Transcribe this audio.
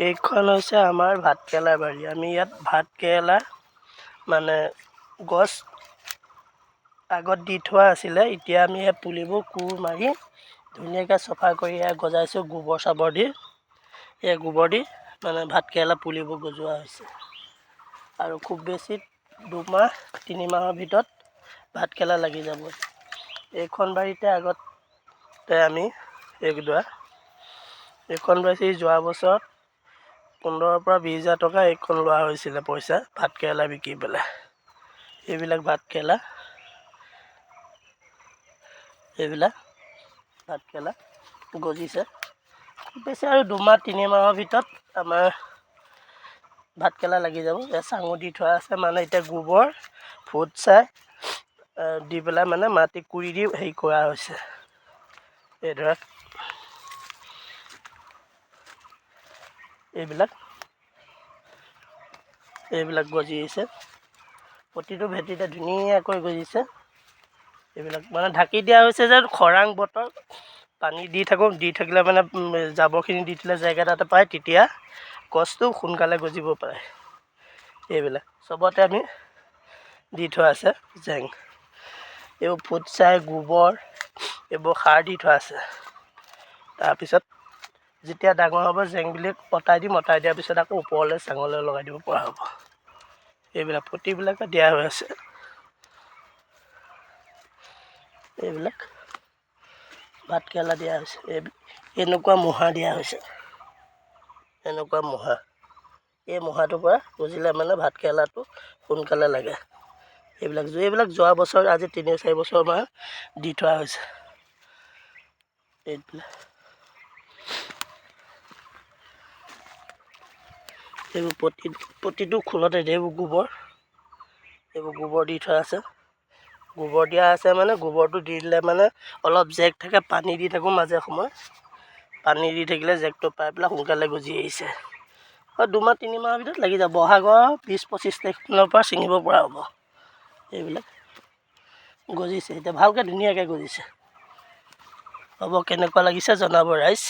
এইখন হৈছে আমাৰ ভাতকেৰেলাৰ বাৰী। আমি ইয়াত ভাতকেৰেলা মানে গছ আগত দি থোৱা আছিলে, এতিয়া আমি এই পুলিবোৰ কোৰ মাৰি ধুনীয়াকৈ চফা কৰি গজাইছোঁ গোবৰ চাবৰ দি। এই গোবৰ দি মানে ভাতকেৰেলা পুলিবোৰ গজোৱা হৈছে। আৰু খুব বেছি 2 মাহ 3 মাহৰ ভিতৰত ভাতকেৰেলা লাগি যাব। এইখন বাৰীতে আগতে আমি এইখন বাৰী যোৱা বছৰত 15,000 পৰা 20,000 টকা এইখন লোৱা হৈছিলে পইচা ভাতকেৰেলা বিকি পেলাই। এইবিলাক ভাতকেৰেলা গজিছে। খুব বেছি আৰু 2 মাহ 3 মাহৰ ভিতৰত আমাৰ ভাতকেৰেলা লাগি যাব। চাঙো দি থোৱা আছে, মানে এতিয়া গোবৰ ফুটছাই দি পেলাই মানে মাটি কুৰি দি হেৰি কৰা হৈছে। এই ধৰক এইবিলাক গজিছে, প্ৰতিটো ভেটিতে ধুনীয়াকৈ গজিছে। এইবিলাক মানে ঢাকি দিয়া হৈছে যে খৰাং বতৰ, পানী দি থাকিলে মানে জাবৰখিনি দি দিলে জেগা এটাতে পায়, তেতিয়া গছটো সোনকালে গজিব পাৰে। এইবিলাক চবতে আমি দি থোৱা আছে জেং, এইবোৰ ফুটছাই গোবৰ এইবোৰ সাৰ দি থোৱা আছে। তাৰপিছত যেতিয়া ডাঙৰ হ'ব জেংবিলাক অতাই দিয়াৰ পিছত আকৌ ওপৰলৈ চাঙলৈ লগাই দিব পৰা হ'ব। এইবিলাক প্ৰতিবিলাকে দিয়া হৈ আছে। এইবিলাক ভাতকেৰেলা দিয়া হৈছে, এনেকুৱা মুহা দিয়া হৈছে। এনেকুৱা মুহা, এই মুহাটোৰ পৰা গজিলে মানে ভাতকেৰেলাটো সোনকালে লাগে। এইবিলাক যোৱা বছৰ আজি 3-4 বছৰমান দি থোৱা হৈছে। এইবোৰ প্ৰতিটো খোলতে এইবোৰ গোবৰ দি থোৱা আছে। গোবৰ দিয়া আছে মানে গোবৰটো দি দিলে মানে অলপ জেক থাকে, পানী দি থাকোঁ মাজে সময়ে। পানী দি থাকিলে জেকটো পাই পেলাই সোনকালে গজি আহিছে। 2 মাহ 3 মাহৰ ভিতৰত লাগি যাব। বহাগৰ 20-25 তাৰিখমানৰ পৰা ছিঙিব পৰা হ'ব। এইবিলাক গজিছে, এতিয়া ভালকৈ ধুনীয়াকৈ গজিছে। হ'ব, কেনেকুৱা লাগিছে জনাব ৰাইজ।